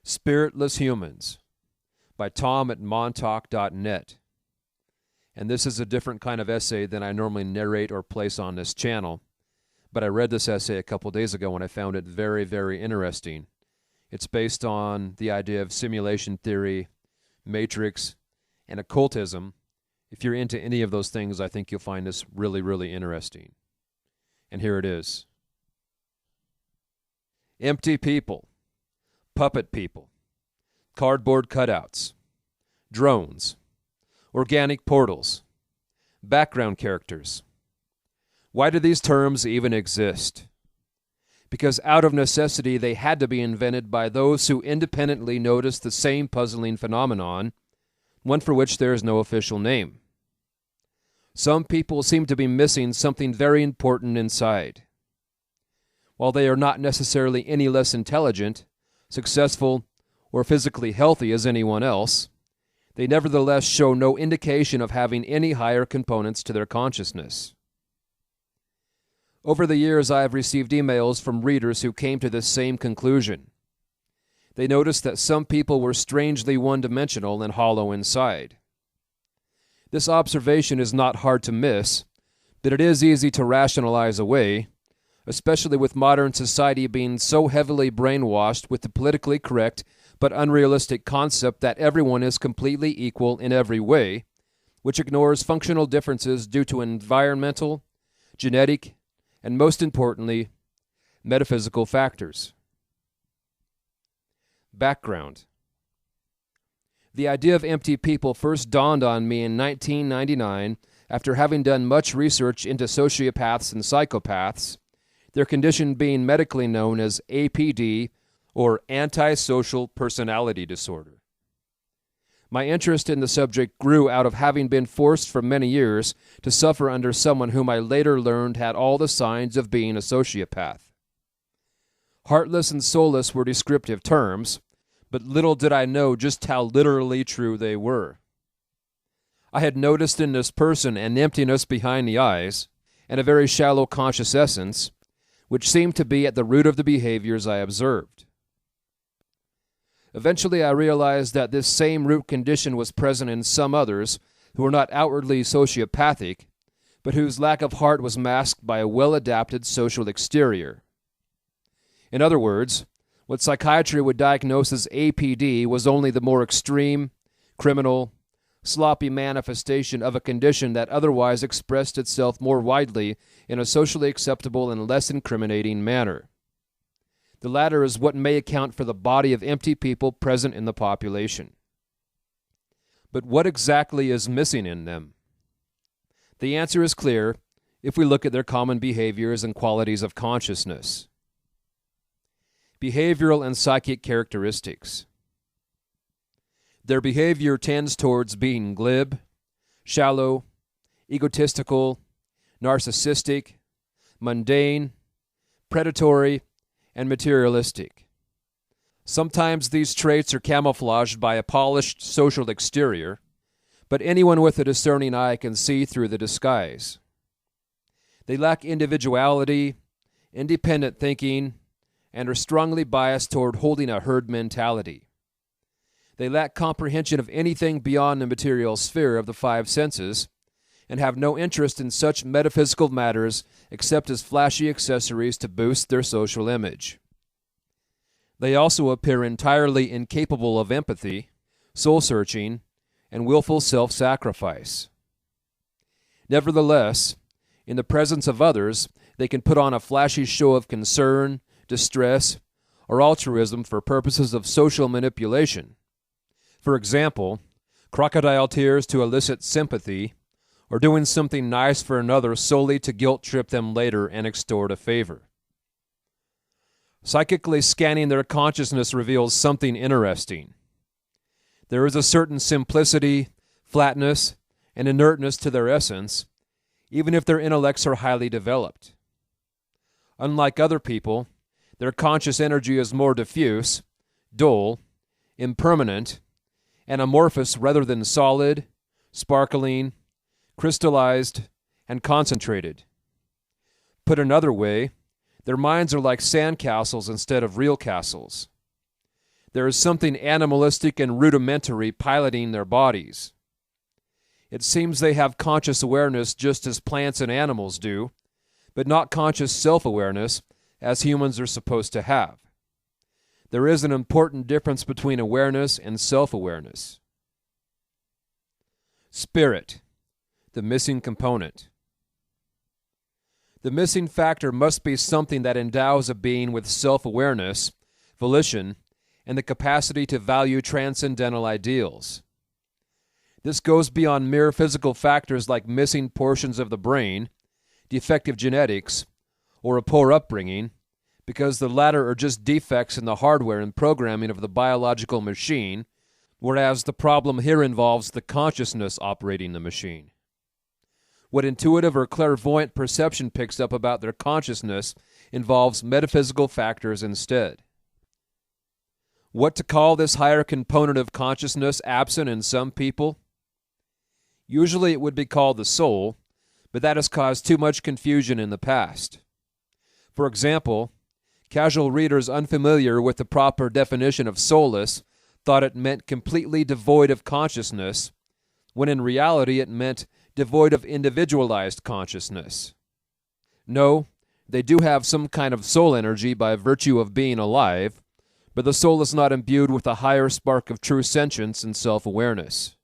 Spiritless Humans by Tom at montauk.net. And this is a different kind of essay than I normally narrate or place on this channel, but I read this essay a couple days ago and I found it very, very interesting. It's based on the idea of simulation theory, matrix, and occultism. If you're into any of those things, I think you'll find this really, really interesting. And here it is. Empty people, puppet people, cardboard cutouts, drones, organic portals, background characters. Why do these terms even exist? Because out of necessity they had to be invented by those who independently noticed the same puzzling phenomenon, one for which there is no official name. Some people seem to be missing something very important inside. While they are not necessarily any less intelligent, successful, or physically healthy as anyone else, they nevertheless show no indication of having any higher components to their consciousness. Over the years, I have received emails from readers who came to this same conclusion. They noticed that some people were strangely one-dimensional and hollow inside. This observation is not hard to miss, but it is easy to rationalize away, especially with modern society being so heavily brainwashed with the politically correct but unrealistic concept that everyone is completely equal in every way, which ignores functional differences due to environmental, genetic, and most importantly, metaphysical factors. Background. The idea of empty people first dawned on me in 1999 after having done much research into sociopaths and psychopaths, their condition being medically known as APD, or antisocial personality disorder. My interest in the subject grew out of having been forced for many years to suffer under someone whom I later learned had all the signs of being a sociopath. Heartless and soulless were descriptive terms, but little did I know just how literally true they were. I had noticed in this person an emptiness behind the eyes and a very shallow conscious essence, which seemed to be at the root of the behaviors I observed. Eventually I realized that this same root condition was present in some others who were not outwardly sociopathic, but whose lack of heart was masked by a well-adapted social exterior. In other words, what psychiatry would diagnose as APD was only the more extreme, criminal, sloppy manifestation of a condition that otherwise expressed itself more widely in a socially acceptable and less incriminating manner. The latter is what may account for the body of empty people present in the population. But what exactly is missing in them? The answer is clear if we look at their common behaviors and qualities of consciousness. Behavioral and psychic characteristics. Their behavior tends towards being glib, shallow, egotistical, narcissistic, mundane, predatory, and materialistic. Sometimes these traits are camouflaged by a polished social exterior, but anyone with a discerning eye can see through the disguise. They lack individuality, independent thinking, and are strongly biased toward holding a herd mentality. They lack comprehension of anything beyond the material sphere of the five senses, and have no interest in such metaphysical matters except as flashy accessories to boost their social image. They also appear entirely incapable of empathy, soul-searching, and willful self-sacrifice. Nevertheless, in the presence of others, they can put on a flashy show of concern, distress, or altruism for purposes of social manipulation. For example, crocodile tears to elicit sympathy, or doing something nice for another solely to guilt-trip them later and extort a favor. Psychically scanning their consciousness reveals something interesting. There is a certain simplicity, flatness, and inertness to their essence, even if their intellects are highly developed. Unlike other people, their conscious energy is more diffuse, dull, impermanent, and amorphous rather than solid, sparkling, crystallized, and concentrated. Put another way, their minds are like sand castles instead of real castles. there is something animalistic and rudimentary piloting their bodies. It seems they have conscious awareness just as plants and animals do, but not conscious self-awareness as humans are supposed to have. There is an important difference between awareness and self-awareness. Spirit, the missing component. The missing factor must be something that endows a being with self-awareness, volition, and the capacity to value transcendental ideals. This goes beyond mere physical factors like missing portions of the brain, defective genetics, or a poor upbringing, because the latter are just defects in the hardware and programming of the biological machine, whereas the problem here involves the consciousness operating the machine. What intuitive or clairvoyant perception picks up about their consciousness involves metaphysical factors instead. What to call this higher component of consciousness absent in some people? Usually it would be called the soul, but that has caused too much confusion in the past. For example, casual readers unfamiliar with the proper definition of soulless thought it meant completely devoid of consciousness, when in reality it meant devoid of individualized consciousness. No, they do have some kind of soul energy by virtue of being alive, but the soul is not imbued with a higher spark of true sentience and self-awareness.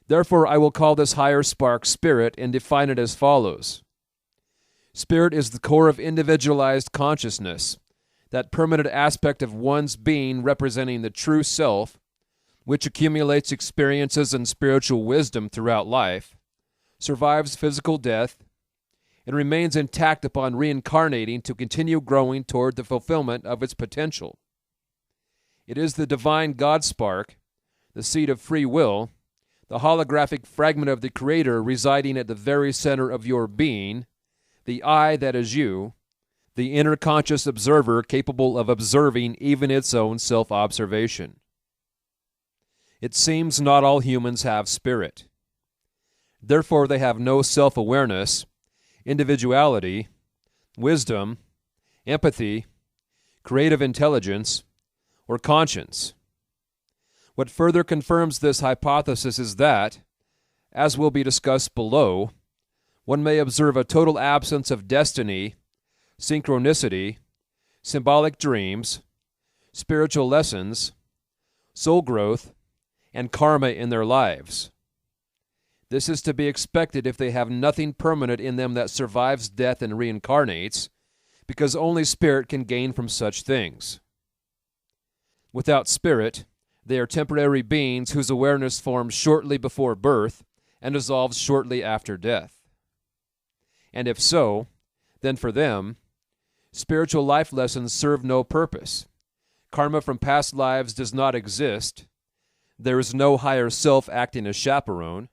Therefore, I will call this higher spark spirit and define it as follows. Spirit is the core of individualized consciousness, that permanent aspect of one's being representing the true self, which accumulates experiences and spiritual wisdom throughout life, survives physical death, and remains intact upon reincarnating to continue growing toward the fulfillment of its potential. It is the divine God spark, the seed of free will, the holographic fragment of the Creator residing at the very center of your being, the I that is you, the inner conscious observer capable of observing even its own self-observation. It seems not all humans have spirit. Therefore, they have no self-awareness, individuality, wisdom, empathy, creative intelligence, or conscience. What further confirms this hypothesis is that, as will be discussed below, one may observe a total absence of destiny, synchronicity, symbolic dreams, spiritual lessons, soul growth, and karma in their lives. This is to be expected if they have nothing permanent in them that survives death and reincarnates, because only spirit can gain from such things. Without spirit, they are temporary beings whose awareness forms shortly before birth and dissolves shortly after death. And if so, then for them, spiritual life lessons serve no purpose. Karma from past lives does not exist. There is no higher self acting as chaperone,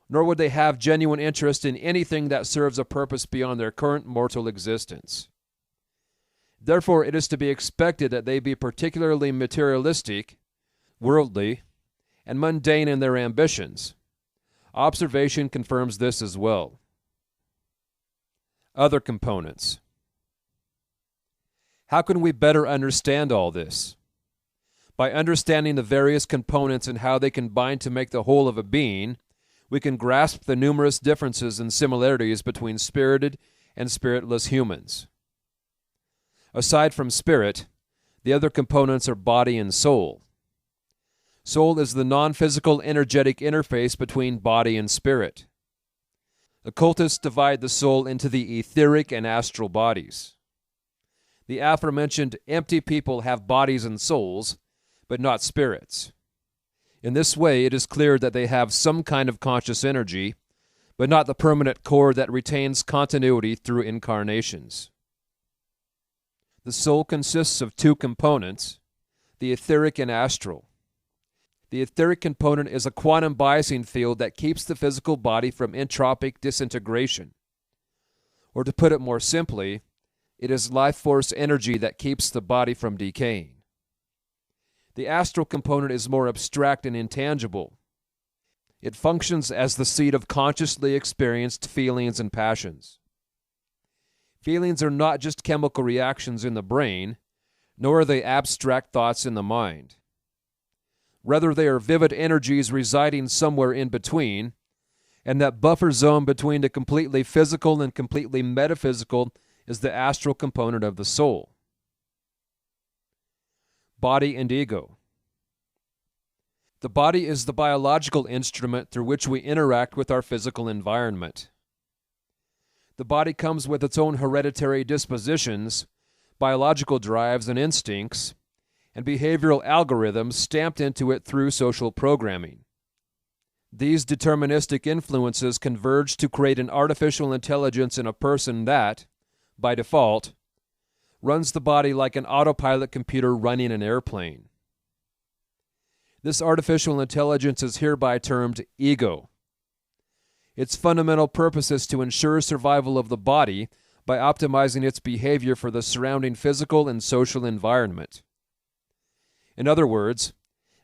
nor would they have genuine interest in anything that serves a purpose beyond their current mortal existence. Therefore, it is to be expected that they be particularly materialistic, worldly, and mundane in their ambitions. Observation confirms this as well. Other components. How can we better understand all this? By understanding the various components and how they combine to make the whole of a being, we can grasp the numerous differences and similarities between spirited and spiritless humans. Aside from spirit, the other components are body and soul. Soul is the non-physical energetic interface between body and spirit. Occultists divide the soul into the etheric and astral bodies. The aforementioned empty people have bodies and souls, but not spirits. In this way, it is clear that they have some kind of conscious energy, but not the permanent core that retains continuity through incarnations. The soul consists of two components, the etheric and astral. The etheric component is a quantum biasing field that keeps the physical body from entropic disintegration. Or to put it more simply, it is life force energy that keeps the body from decaying. The astral component is more abstract and intangible. It functions as the seat of consciously experienced feelings and passions. Feelings are not just chemical reactions in the brain, nor are they abstract thoughts in the mind. Rather, they are vivid energies residing somewhere in between, and that buffer zone between the completely physical and completely metaphysical is the astral component of the soul. Body and ego. The body is the biological instrument through which we interact with our physical environment. The body comes with its own hereditary dispositions, biological drives and instincts, and behavioral algorithms stamped into it through social programming. These deterministic influences converge to create an artificial intelligence in a person that, by default, runs the body like an autopilot computer running an airplane. This artificial intelligence is hereby termed ego. Its fundamental purpose is to ensure survival of the body by optimizing its behavior for the surrounding physical and social environment. In other words,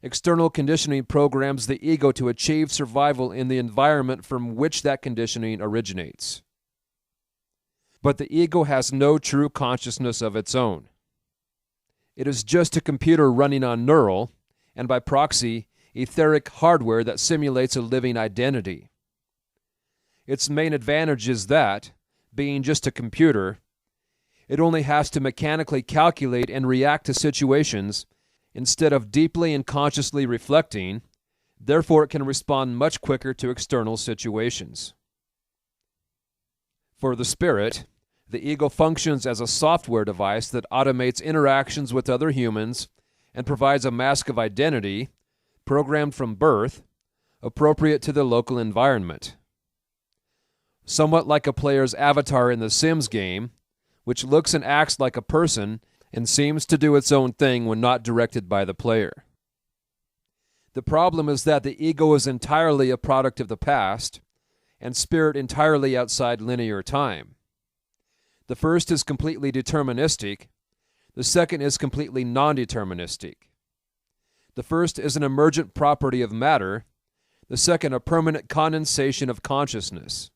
external conditioning programs the ego to achieve survival in the environment from which that conditioning originates. But the ego has no true consciousness of its own. It is just a computer running on neural, and by proxy, etheric hardware that simulates a living identity. Its main advantage is that, being just a computer, it only has to mechanically calculate and react to situations instead of deeply and consciously reflecting. Therefore, it can respond much quicker to external situations. For the spirit, the ego functions as a software device that automates interactions with other humans and provides a mask of identity, programmed from birth, appropriate to the local environment. Somewhat like a player's avatar in the Sims game, which looks and acts like a person and seems to do its own thing when not directed by the player. The problem is that the ego is entirely a product of the past, and spirit entirely outside linear time. The first is completely deterministic, the second is completely non-deterministic. The first is an emergent property of matter, the second a permanent condensation of consciousness.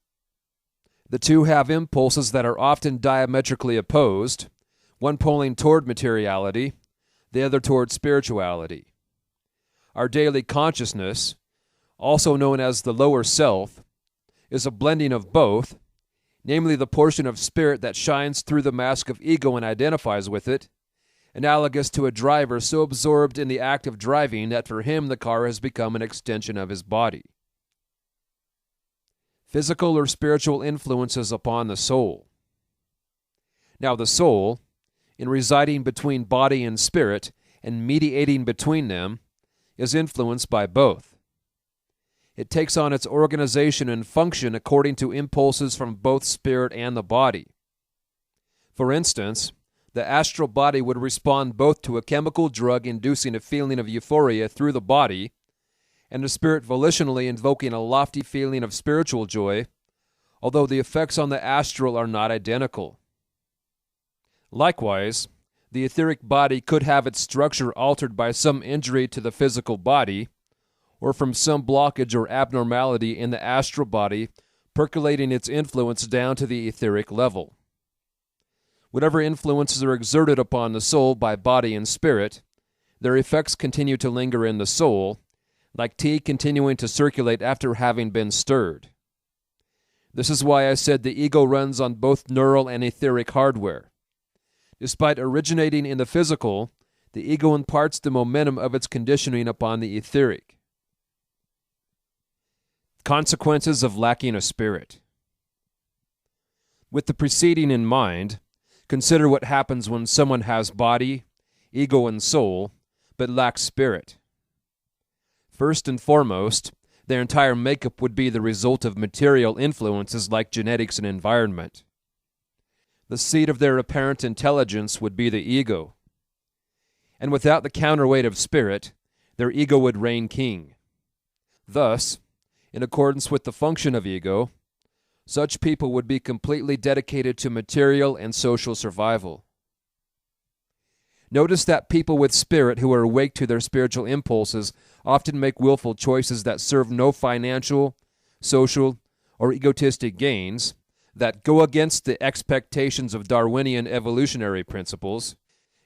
The two have impulses that are often diametrically opposed, one pulling toward materiality, the other toward spirituality. Our daily consciousness, also known as the lower self, is a blending of both, namely the portion of spirit that shines through the mask of ego and identifies with it, analogous to a driver so absorbed in the act of driving that for him the car has become an extension of his body. Physical or spiritual influences upon the soul. Now the soul, in residing between body and spirit and mediating between them, is influenced by both. It takes on its organization and function according to impulses from both spirit and the body. For instance, the astral body would respond both to a chemical drug inducing a feeling of euphoria through the body, and the spirit volitionally invoking a lofty feeling of spiritual joy, although the effects on the astral are not identical. Likewise, the etheric body could have its structure altered by some injury to the physical body, or from some blockage or abnormality in the astral body percolating its influence down to the etheric level. Whatever influences are exerted upon the soul by body and spirit, their effects continue to linger in the soul, like tea continuing to circulate after having been stirred. This is why I said the ego runs on both neural and etheric hardware. Despite originating in the physical, the ego imparts the momentum of its conditioning upon the etheric. Consequences of lacking a spirit. With the preceding in mind, consider what happens when someone has body, ego, and soul, but lacks spirit. First and foremost, their entire makeup would be the result of material influences like genetics and environment. The seat of their apparent intelligence would be the ego. And without the counterweight of spirit, their ego would reign king. Thus, in accordance with the function of ego, such people would be completely dedicated to material and social survival. Notice that people with spirit who are awake to their spiritual impulses often make willful choices that serve no financial, social, or egotistic gains, that go against the expectations of Darwinian evolutionary principles,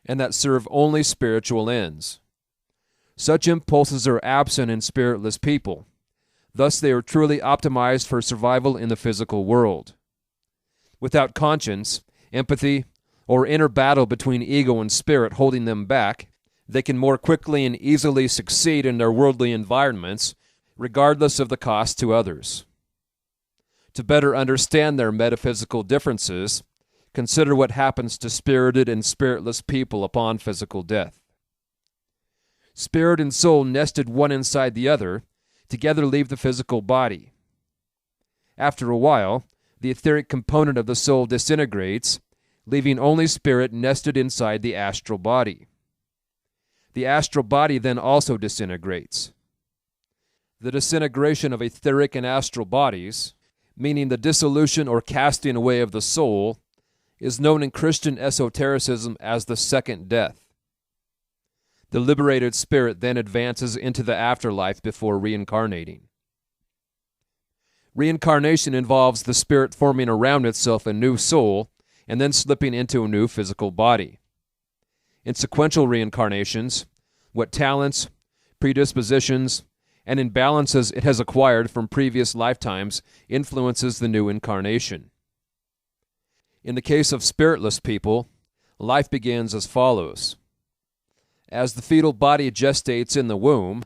and that serve only spiritual ends. Such impulses are absent in spiritless people. Thus they are truly optimized for survival in the physical world. Without conscience, empathy, or inner battle between ego and spirit holding them back, they can more quickly and easily succeed in their worldly environments, regardless of the cost to others. To better understand their metaphysical differences, consider what happens to spirited and spiritless people upon physical death. Spirit and soul, nested one inside the other, together leave the physical body. After a while, the etheric component of the soul disintegrates, leaving only spirit nested inside the astral body. The astral body then also disintegrates. The disintegration of etheric and astral bodies, meaning the dissolution or casting away of the soul, is known in Christian esotericism as the second death. The liberated spirit then advances into the afterlife before reincarnating. Reincarnation involves the spirit forming around itself a new soul and then slipping into a new physical body. In sequential reincarnations, what talents, predispositions, and imbalances it has acquired from previous lifetimes influences the new incarnation. In the case of spiritless people, life begins as follows. As the fetal body gestates in the womb,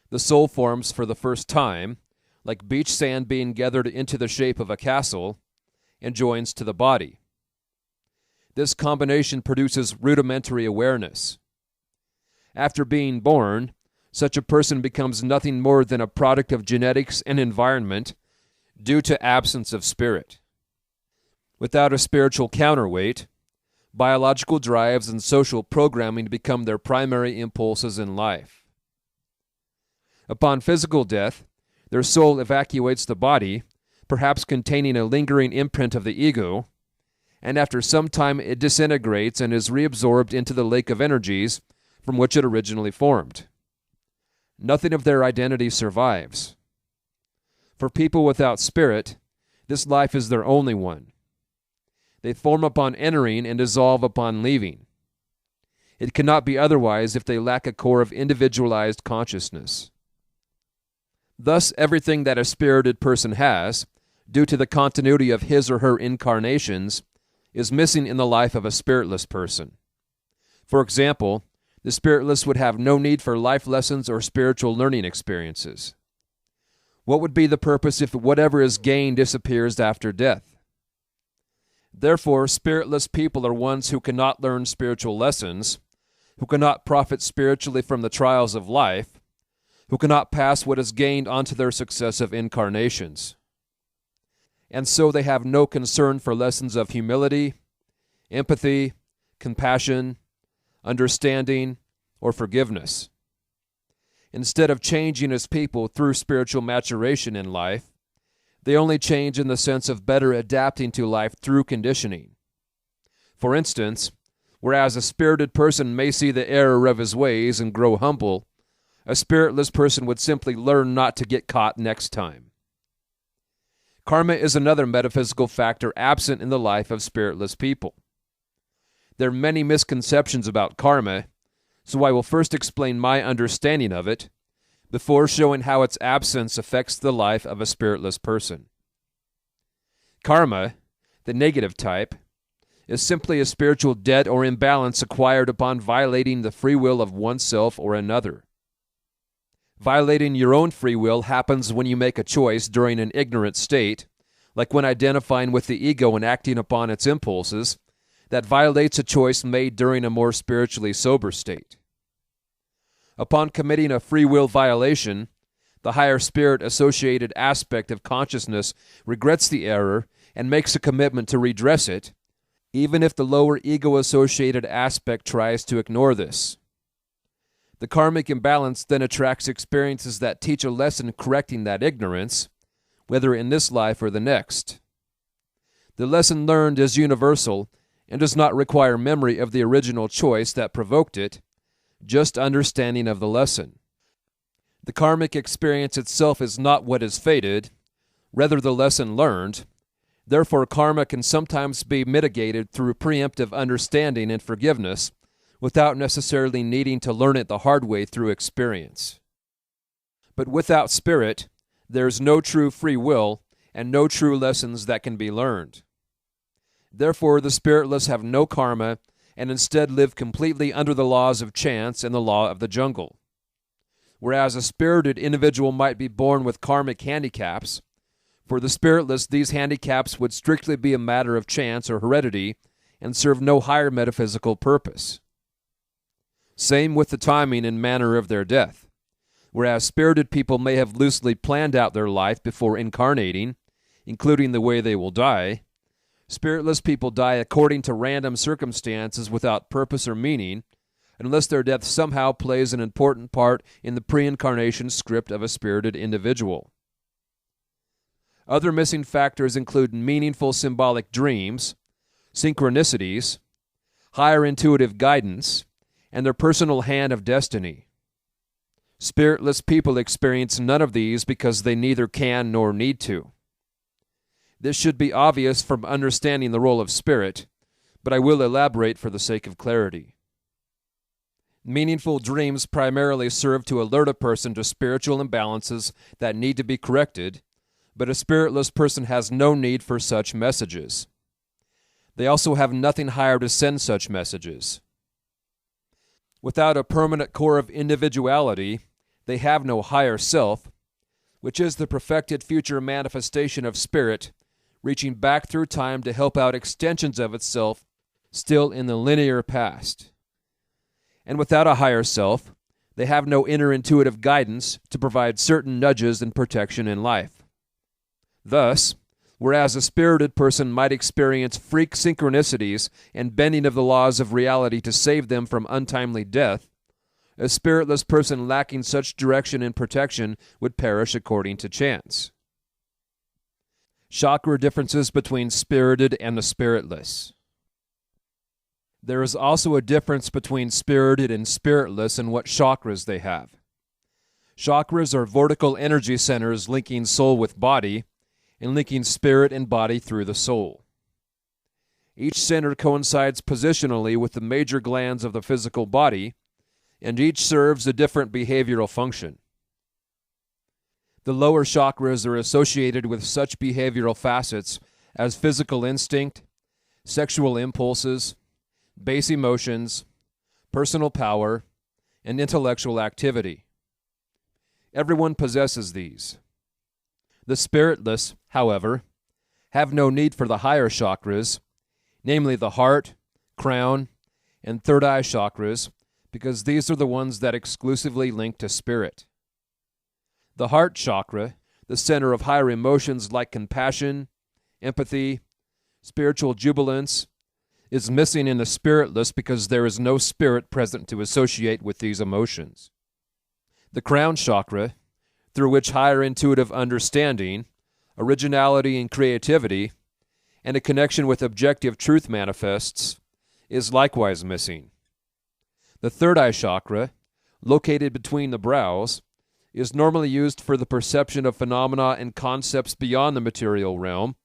the soul forms for the first time, like beach sand being gathered into the shape of a castle, and joins to the body. This combination produces rudimentary awareness. After being born, such a person becomes nothing more than a product of genetics and environment due to absence of spirit. Without a spiritual counterweight, biological drives and social programming become their primary impulses in life. Upon physical death, their soul evacuates the body, perhaps containing a lingering imprint of the ego, and after some time it disintegrates and is reabsorbed into the lake of energies from which it originally formed. Nothing of their identity survives. For people without spirit, this life is their only one. They form upon entering and dissolve upon leaving. It cannot be otherwise if they lack a core of individualized consciousness. Thus, everything that a spirited person has, due to the continuity of his or her incarnations, is missing in the life of a spiritless person. For example, the spiritless would have no need for life lessons or spiritual learning experiences. What would be the purpose if whatever is gained disappears after death? Therefore, spiritless people are ones who cannot learn spiritual lessons, who cannot profit spiritually from the trials of life, who cannot pass what is gained onto their successive incarnations. And so they have no concern for lessons of humility, empathy, compassion, understanding, or forgiveness. Instead of changing as people through spiritual maturation in life, they only change in the sense of better adapting to life through conditioning. For instance, whereas a spirited person may see the error of his ways and grow humble, a spiritless person would simply learn not to get caught next time. Karma is another metaphysical factor absent in the life of spiritless people. There are many misconceptions about karma, so I will first explain my understanding of it, before showing how its absence affects the life of a spiritless person. Karma, the negative type, is simply a spiritual debt or imbalance acquired upon violating the free will of oneself or another. Violating your own free will happens when you make a choice during an ignorant state, like when identifying with the ego and acting upon its impulses, that violates a choice made during a more spiritually sober state. Upon committing a free will violation, the higher spirit-associated aspect of consciousness regrets the error and makes a commitment to redress it, even if the lower ego-associated aspect tries to ignore this. The karmic imbalance then attracts experiences that teach a lesson correcting that ignorance, whether in this life or the next. The lesson learned is universal and does not require memory of the original choice that provoked it, just understanding of the lesson. The karmic experience itself is not what is fated, rather the lesson learned. Therefore, karma can sometimes be mitigated through preemptive understanding and forgiveness, without necessarily needing to learn it the hard way through experience. But without spirit, there is no true free will and no true lessons that can be learned. Therefore, the spiritless have no karma and instead live completely under the laws of chance and the law of the jungle. Whereas a spirited individual might be born with karmic handicaps, for the spiritless these handicaps would strictly be a matter of chance or heredity and serve no higher metaphysical purpose. Same with the timing and manner of their death. Whereas spirited people may have loosely planned out their life before incarnating, including the way they will die, spiritless people die according to random circumstances without purpose or meaning, unless their death somehow plays an important part in the pre-incarnation script of a spirited individual. Other missing factors include meaningful symbolic dreams, synchronicities, higher intuitive guidance, and their personal hand of destiny. Spiritless people experience none of these because they neither can nor need to. This should be obvious from understanding the role of spirit, but I will elaborate for the sake of clarity. Meaningful dreams primarily serve to alert a person to spiritual imbalances that need to be corrected, but a spiritless person has no need for such messages. They also have nothing higher to send such messages. Without a permanent core of individuality, they have no higher self, which is the perfected future manifestation of spirit, reaching back through time to help out extensions of itself still in the linear past. And without a higher self, they have no inner intuitive guidance to provide certain nudges and protection in life. Thus, whereas a spirited person might experience freak synchronicities and bending of the laws of reality to save them from untimely death, a spiritless person lacking such direction and protection would perish according to chance. Chakra differences between spirited and the spiritless. There is also a difference between spirited and spiritless in what chakras they have. Chakras are vertical energy centers linking soul with body and linking spirit and body through the soul. Each center coincides positionally with the major glands of the physical body, and each serves a different behavioral function. The lower chakras are associated with such behavioral facets as physical instinct, sexual impulses, base emotions, personal power, and intellectual activity. Everyone possesses these. The spiritless, however, have no need for the higher chakras, namely the heart, crown, and third eye chakras, because these are the ones that exclusively link to spirit. The heart chakra, the center of higher emotions like compassion, empathy, spiritual jubilance, is missing in the spiritless because there is no spirit present to associate with these emotions. The crown chakra, through which higher intuitive understanding, originality and creativity, and a connection with objective truth manifests, is likewise missing. The third eye chakra, located between the brows, is normally used for the perception of phenomena and concepts beyond the material realm,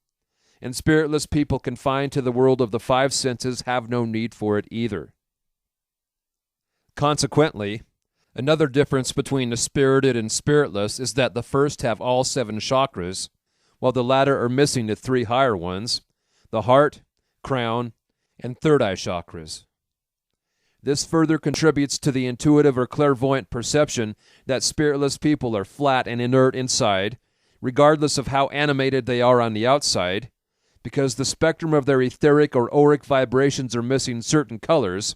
and spiritless people confined to the world of the five senses have no need for it either. Consequently, another difference between the spirited and spiritless is that the first have all 7 chakras, while the latter are missing the 3 higher ones, the heart, crown, and third eye chakras. This further contributes to the intuitive or clairvoyant perception that spiritless people are flat and inert inside, regardless of how animated they are on the outside, because the spectrum of their etheric or auric vibrations are missing certain colors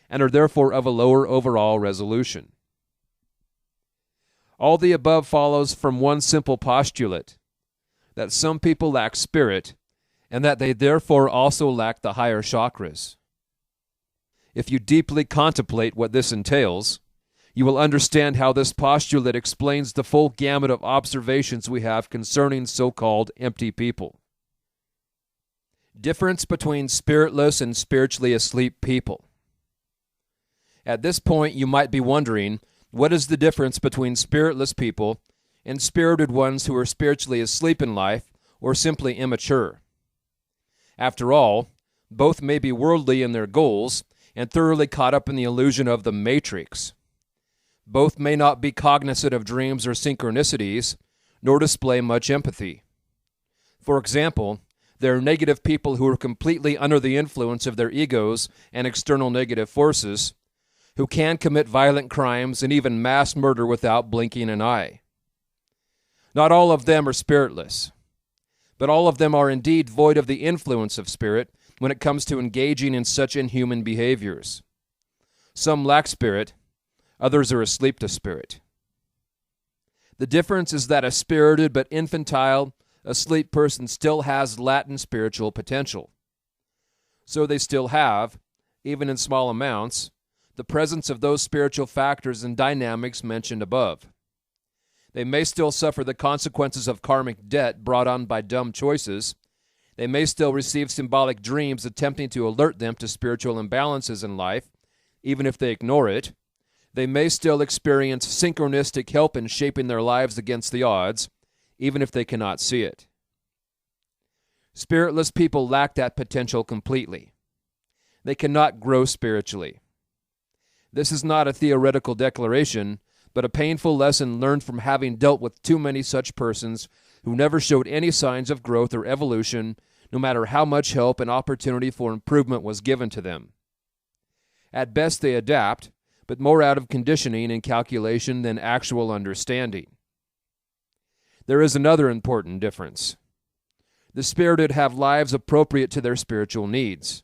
and are therefore of a lower overall resolution. All the above follows from one simple postulate, that some people lack spirit, and that they therefore also lack the higher chakras. If you deeply contemplate what this entails, you will understand how this postulate explains the full gamut of observations we have concerning so-called empty people. Difference between spiritless and spiritually asleep people. At this point, you might be wondering, what is the difference between spiritless people and spirited ones who are spiritually asleep in life or simply immature? After all, both may be worldly in their goals and thoroughly caught up in the illusion of the matrix. Both may not be cognizant of dreams or synchronicities, nor display much empathy. For example, there are negative people who are completely under the influence of their egos and external negative forces, who can commit violent crimes and even mass murder without blinking an eye. Not all of them are spiritless, but all of them are indeed void of the influence of spirit when it comes to engaging in such inhuman behaviors. Some lack spirit, others are asleep to spirit. The difference is that a spirited but infantile, asleep person still has latent spiritual potential. So they still have, even in small amounts, the presence of those spiritual factors and dynamics mentioned above. They may still suffer the consequences of karmic debt brought on by dumb choices. They may still receive symbolic dreams attempting to alert them to spiritual imbalances in life, even if they ignore it. They may still experience synchronistic help in shaping their lives against the odds, even if they cannot see it. Spiritless people lack that potential completely. They cannot grow spiritually. This is not a theoretical declaration, but a painful lesson learned from having dealt with too many such persons who never showed any signs of growth or evolution, no matter how much help and opportunity for improvement was given to them. At best they adapt, but more out of conditioning and calculation than actual understanding. There is another important difference. The spirited have lives appropriate to their spiritual needs.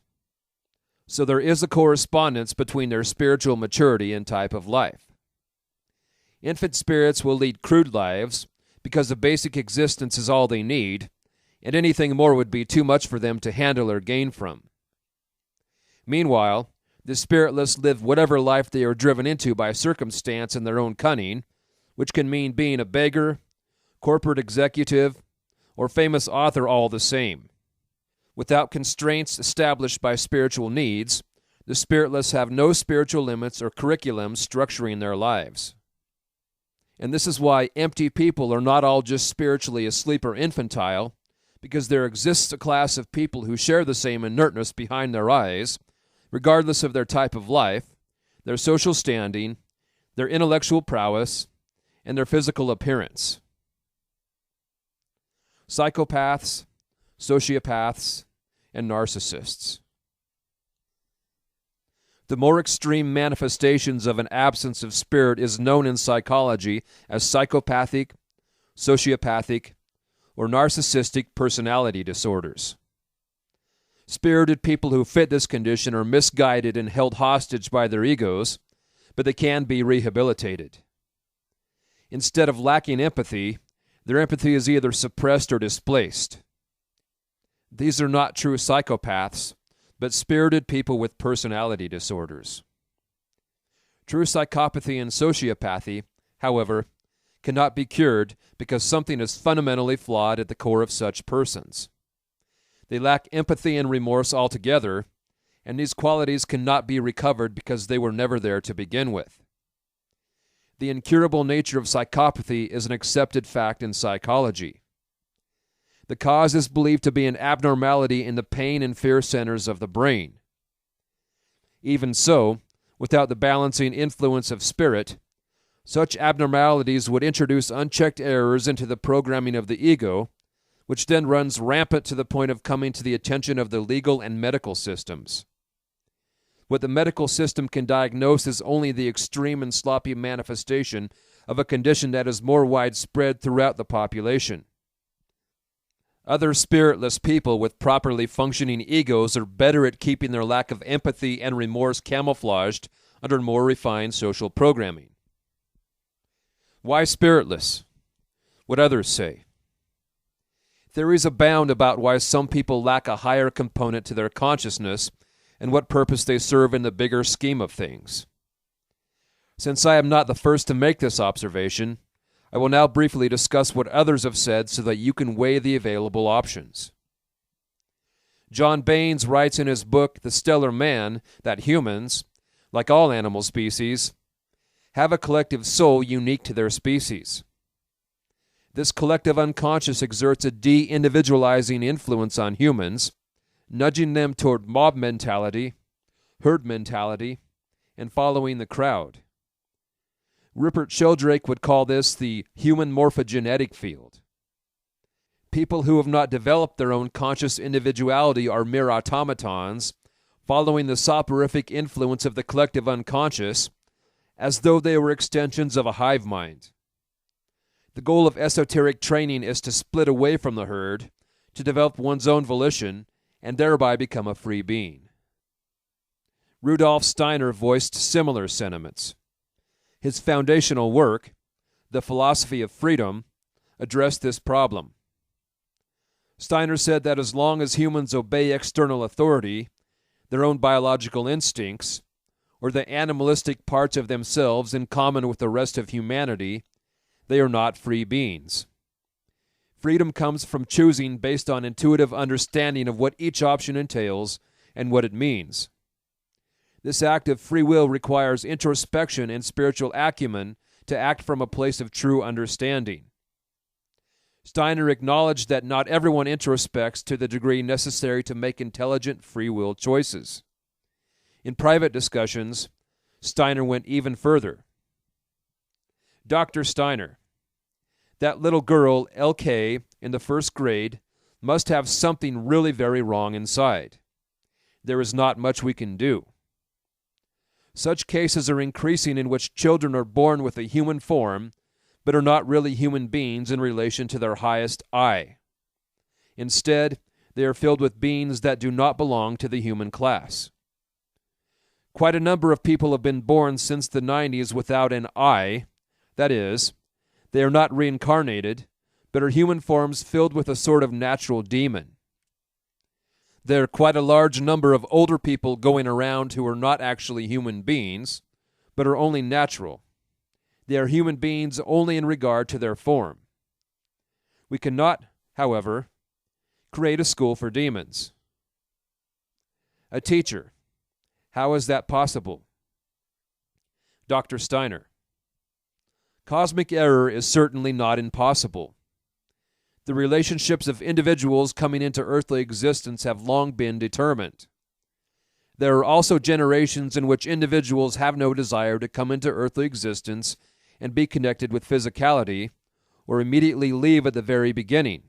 So there is a correspondence between their spiritual maturity and type of life. Infant spirits will lead crude lives because the basic existence is all they need, and anything more would be too much for them to handle or gain from. Meanwhile, the spiritless live whatever life they are driven into by circumstance and their own cunning, which can mean being a beggar, corporate executive, or famous author, all the same. Without constraints established by spiritual needs, the spiritless have no spiritual limits or curriculums structuring their lives. And this is why empty people are not all just spiritually asleep or infantile, because there exists a class of people who share the same inertness behind their eyes, regardless of their type of life, their social standing, their intellectual prowess, and their physical appearance. Psychopaths, sociopaths, and narcissists. The more extreme manifestations of an absence of spirit is known in psychology as psychopathic, sociopathic, or narcissistic personality disorders. Spirited people who fit this condition are misguided and held hostage by their egos, but they can be rehabilitated. Instead of lacking empathy, their empathy is either suppressed or displaced. These are not true psychopaths, but spirited people with personality disorders. True psychopathy and sociopathy, however, cannot be cured because something is fundamentally flawed at the core of such persons. They lack empathy and remorse altogether, and these qualities cannot be recovered because they were never there to begin with. The incurable nature of psychopathy is an accepted fact in psychology. The cause is believed to be an abnormality in the pain and fear centers of the brain. Even so, without the balancing influence of spirit, such abnormalities would introduce unchecked errors into the programming of the ego, which then runs rampant to the point of coming to the attention of the legal and medical systems. What the medical system can diagnose is only the extreme and sloppy manifestation of a condition that is more widespread throughout the population. Other spiritless people with properly functioning egos are better at keeping their lack of empathy and remorse camouflaged under more refined social programming. Why spiritless? What others say. Theories abound about why some people lack a higher component to their consciousness and what purpose they serve in the bigger scheme of things. Since I am not the first to make this observation, I will now briefly discuss what others have said so that you can weigh the available options. John Baines writes in his book, The Stellar Man, that humans, like all animal species, have a collective soul unique to their species. This collective unconscious exerts a de-individualizing influence on humans, nudging them toward mob mentality, herd mentality, and following the crowd. Rupert Sheldrake would call this the human morphogenetic field. People who have not developed their own conscious individuality are mere automatons, following the soporific influence of the collective unconscious, as though they were extensions of a hive mind. The goal of esoteric training is to split away from the herd, to develop one's own volition, and thereby become a free being. Rudolf Steiner voiced similar sentiments. His foundational work, The Philosophy of Freedom, addressed this problem. Steiner said that as long as humans obey external authority, their own biological instincts, or the animalistic parts of themselves in common with the rest of humanity, they are not free beings. Freedom comes from choosing based on intuitive understanding of what each option entails and what it means. This act of free will requires introspection and spiritual acumen to act from a place of true understanding. Steiner acknowledged that not everyone introspects to the degree necessary to make intelligent free will choices. In private discussions, Steiner went even further. Dr. Steiner, that little girl, LK, in the first grade, must have something really very wrong inside. There is not much we can do. Such cases are increasing in which children are born with a human form, but are not really human beings in relation to their highest I. Instead, they are filled with beings that do not belong to the human class. Quite a number of people have been born since the 90s without an I, that is, they are not reincarnated, but are human forms filled with a sort of natural demon. There are quite a large number of older people going around who are not actually human beings, but are only natural. They are human beings only in regard to their form. We cannot, however, create a school for demons. A teacher. How is that possible? Dr. Steiner. Cosmic error is certainly not impossible. The relationships of individuals coming into earthly existence have long been determined. There are also generations in which individuals have no desire to come into earthly existence and be connected with physicality, or immediately leave at the very beginning.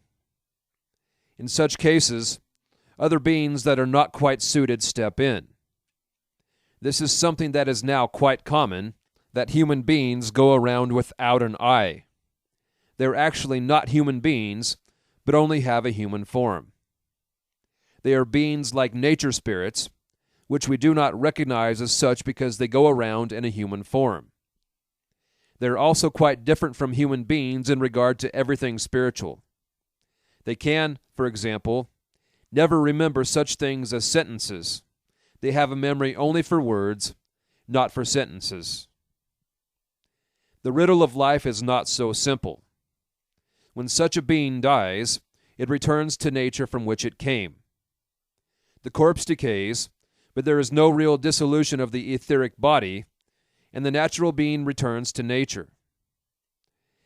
In such cases, other beings that are not quite suited step in. This is something that is now quite common, that human beings go around without an I. They're actually not human beings, but only have a human form. They are beings like nature spirits, which we do not recognize as such because they go around in a human form. They're also quite different from human beings in regard to everything spiritual. They can, for example, never remember such things as sentences. They have a memory only for words, not for sentences. The riddle of life is not so simple. When such a being dies, it returns to nature from which it came. The corpse decays, but there is no real dissolution of the etheric body, and the natural being returns to nature.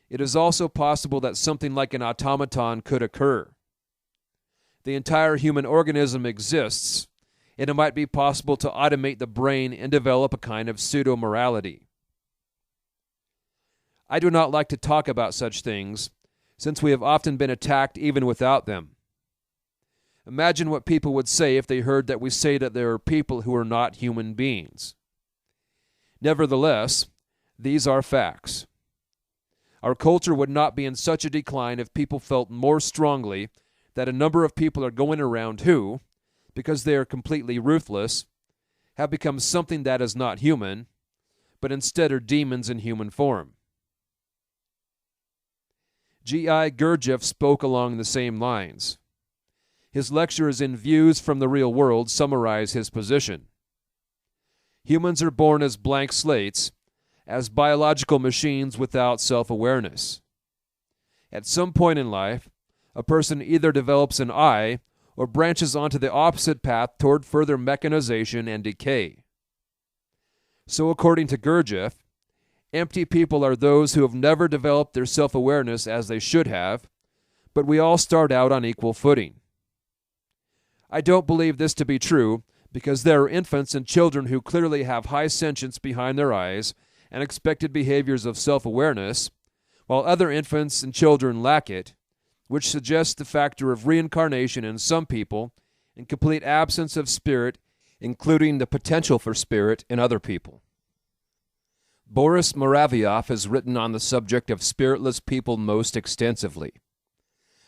It is also possible that something like an automaton could occur. The entire human organism exists, and it might be possible to automate the brain and develop a kind of pseudo-morality. I do not like to talk about such things, since we have often been attacked even without them. Imagine what people would say if they heard that we say that there are people who are not human beings. Nevertheless, these are facts. Our culture would not be in such a decline if people felt more strongly that a number of people are going around who, because they are completely ruthless, have become something that is not human, but instead are demons in human form. G.I. Gurdjieff spoke along the same lines. His lectures in Views from the Real World summarize his position. Humans are born as blank slates, as biological machines without self-awareness. At some point in life, a person either develops an I or branches onto the opposite path toward further mechanization and decay. So according to Gurdjieff, empty people are those who have never developed their self-awareness as they should have, but we all start out on equal footing. I don't believe this to be true, because there are infants and children who clearly have high sentience behind their eyes and expected behaviors of self-awareness, while other infants and children lack it, which suggests the factor of reincarnation in some people and complete absence of spirit, including the potential for spirit in other people. Boris Moraviev has written on the subject of spiritless people most extensively.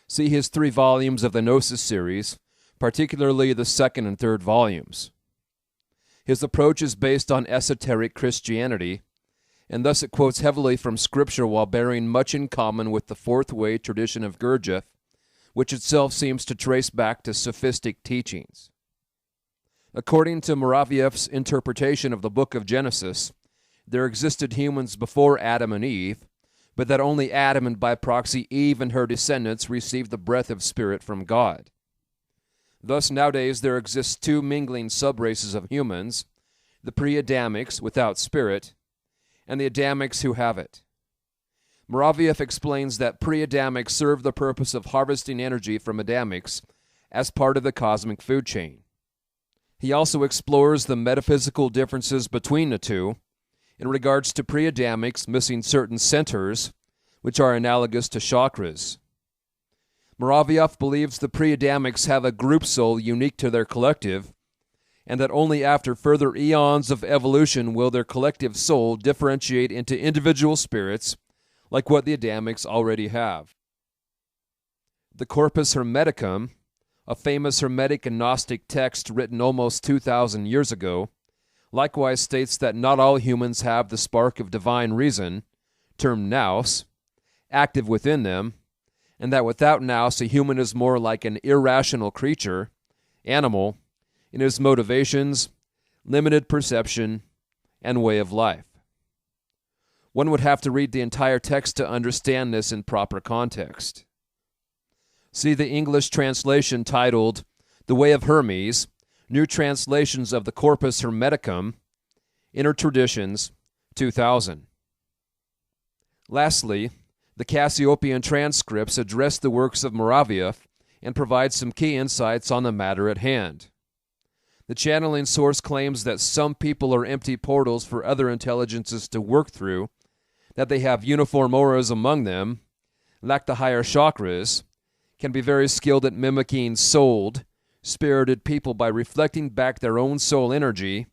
See his 3 volumes of the Gnosis series, particularly the 2nd and 3rd volumes. His approach is based on esoteric Christianity, and thus it quotes heavily from Scripture while bearing much in common with the Fourth Way tradition of Gurdjieff, which itself seems to trace back to sophistic teachings. According to Moraviev's interpretation of the book of Genesis, there existed humans before Adam and Eve, but that only Adam and by proxy Eve and her descendants received the breath of spirit from God. Thus nowadays there exist 2 mingling subraces of humans, the pre-Adamics without spirit, and the Adamics who have it. Moraviev explains that pre-Adamics serve the purpose of harvesting energy from Adamics as part of the cosmic food chain. He also explores the metaphysical differences between the two in regards to pre-Adamics missing certain centers, which are analogous to chakras. Moraviev believes the pre-Adamics have a group soul unique to their collective, and that only after further eons of evolution will their collective soul differentiate into individual spirits like what the Adamics already have. The Corpus Hermeticum, a famous Hermetic and Gnostic text written almost 2,000 years ago, likewise states that not all humans have the spark of divine reason, termed nous, active within them, and that without nous a human is more like an irrational creature, animal, in his motivations, limited perception, and way of life. One would have to read the entire text to understand this in proper context. See the English translation titled The Way of Hermes, New Translations of the Corpus Hermeticum, Inner Traditions, 2000. Lastly, the Cassiopean transcripts address the works of Moraviev and provide some key insights on the matter at hand. The channeling source claims that some people are empty portals for other intelligences to work through, that they have uniform auras among them, lack the higher chakras, can be very skilled at mimicking souled, spirited people by reflecting back their own soul energy,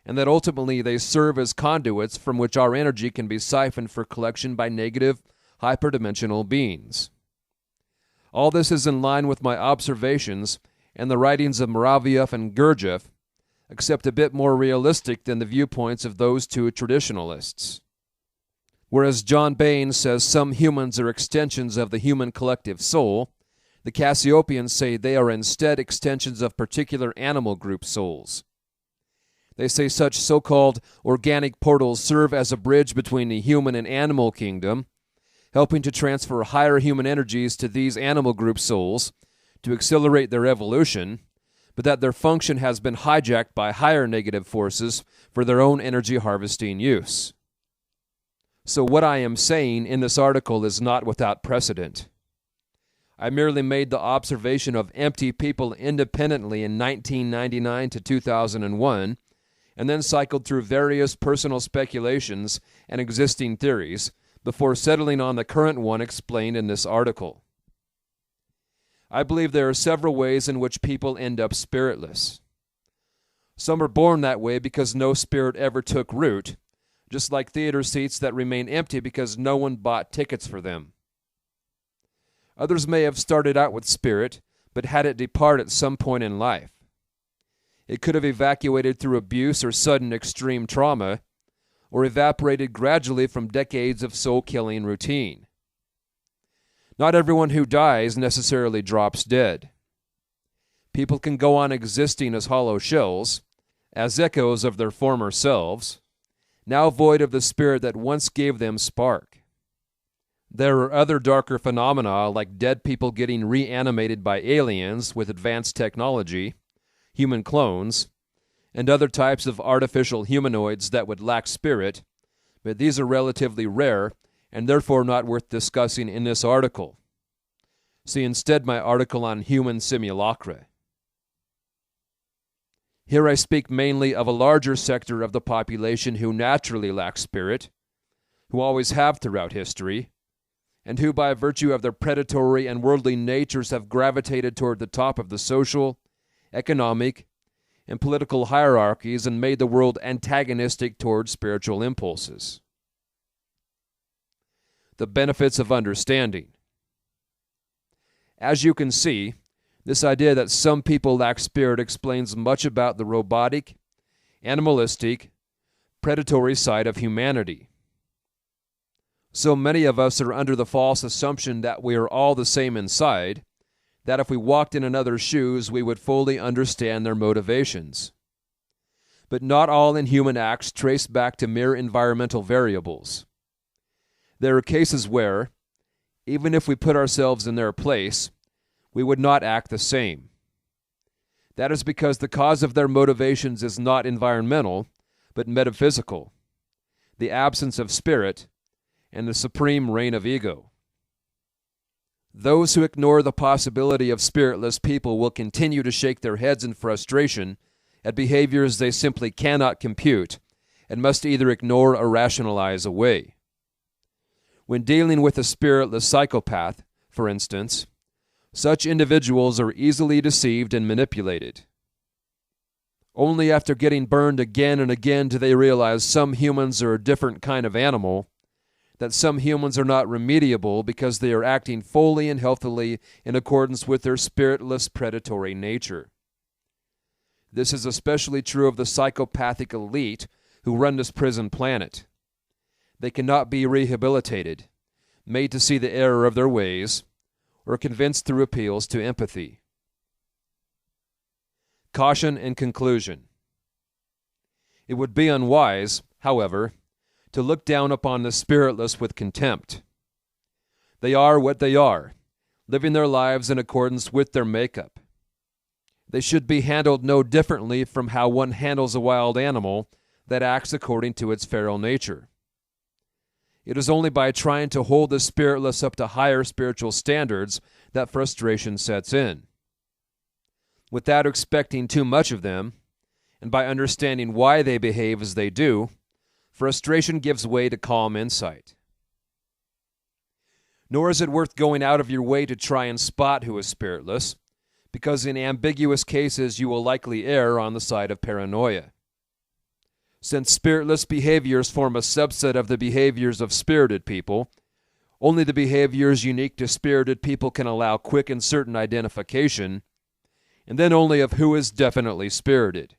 and that ultimately they serve as conduits from which our energy can be siphoned for collection by negative, hyperdimensional beings. All this is in line with my observations and the writings of Moraviev and Gurdjieff, except a bit more realistic than the viewpoints of those 2 traditionalists. Whereas John Bain says some humans are extensions of the human collective soul, the Cassiopeans say they are instead extensions of particular animal group souls. They say such so-called organic portals serve as a bridge between the human and animal kingdom, helping to transfer higher human energies to these animal group souls to accelerate their evolution, but that their function has been hijacked by higher negative forces for their own energy harvesting use. So what I am saying in this article is not without precedent. I merely made the observation of empty people independently in 1999 to 2001, and then cycled through various personal speculations and existing theories before settling on the current one explained in this article. I believe there are several ways in which people end up spiritless. Some are born that way because no spirit ever took root, just like theater seats that remain empty because no one bought tickets for them. Others may have started out with spirit, but had it depart at some point in life. It could have evacuated through abuse or sudden extreme trauma, or evaporated gradually from decades of soul-killing routine. Not everyone who dies necessarily drops dead. People can go on existing as hollow shells, as echoes of their former selves, now void of the spirit that once gave them spark. There are other darker phenomena like dead people getting reanimated by aliens with advanced technology, human clones, and other types of artificial humanoids that would lack spirit, but these are relatively rare and therefore not worth discussing in this article. See instead my article on Human Simulacra. Here I speak mainly of a larger sector of the population who naturally lack spirit, who always have throughout history, and who by virtue of their predatory and worldly natures have gravitated toward the top of the social, economic, and political hierarchies and made the world antagonistic toward spiritual impulses. The benefits of understanding. As you can see, this idea that some people lack spirit explains much about the robotic, animalistic, predatory side of humanity. So many of us are under the false assumption that we are all the same inside, that if we walked in another's shoes, we would fully understand their motivations. But not all inhuman acts trace back to mere environmental variables. There are cases where, even if we put ourselves in their place, we would not act the same. That is because the cause of their motivations is not environmental, but metaphysical, the absence of spirit, and the supreme reign of ego. Those who ignore the possibility of spiritless people will continue to shake their heads in frustration at behaviors they simply cannot compute and must either ignore or rationalize away. When dealing with a spiritless psychopath, for instance, such individuals are easily deceived and manipulated. Only after getting burned again and again do they realize some humans are a different kind of animal, that some humans are not remediable because they are acting fully and healthily in accordance with their spiritless predatory nature. This is especially true of the psychopathic elite who run this prison planet. They cannot be rehabilitated, made to see the error of their ways, or convinced through appeals to empathy. Caution and conclusion. It would be unwise, however, to look down upon the spiritless with contempt. They are what they are, living their lives in accordance with their makeup. They should be handled no differently from how one handles a wild animal that acts according to its feral nature. It is only by trying to hold the spiritless up to higher spiritual standards that frustration sets in. Without expecting too much of them, and by understanding why they behave as they do, frustration gives way to calm insight. Nor is it worth going out of your way to try and spot who is spiritless, because in ambiguous cases you will likely err on the side of paranoia. Since spiritless behaviors form a subset of the behaviors of spirited people, only the behaviors unique to spirited people can allow quick and certain identification, and then only of who is definitely spirited.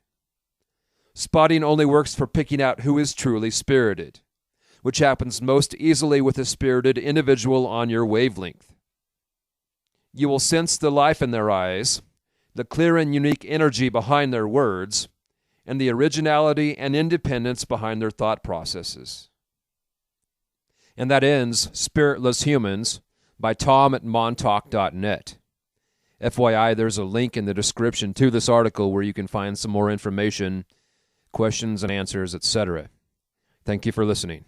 Spotting only works for picking out who is truly spirited, which happens most easily with a spirited individual on your wavelength. You will sense the life in their eyes, the clear and unique energy behind their words, and the originality and independence behind their thought processes. And that ends Spiritless Humans by Tom at montauk.net. FYI, there's a link in the description to this article where you can find some more information, questions and answers, etc. Thank you for listening.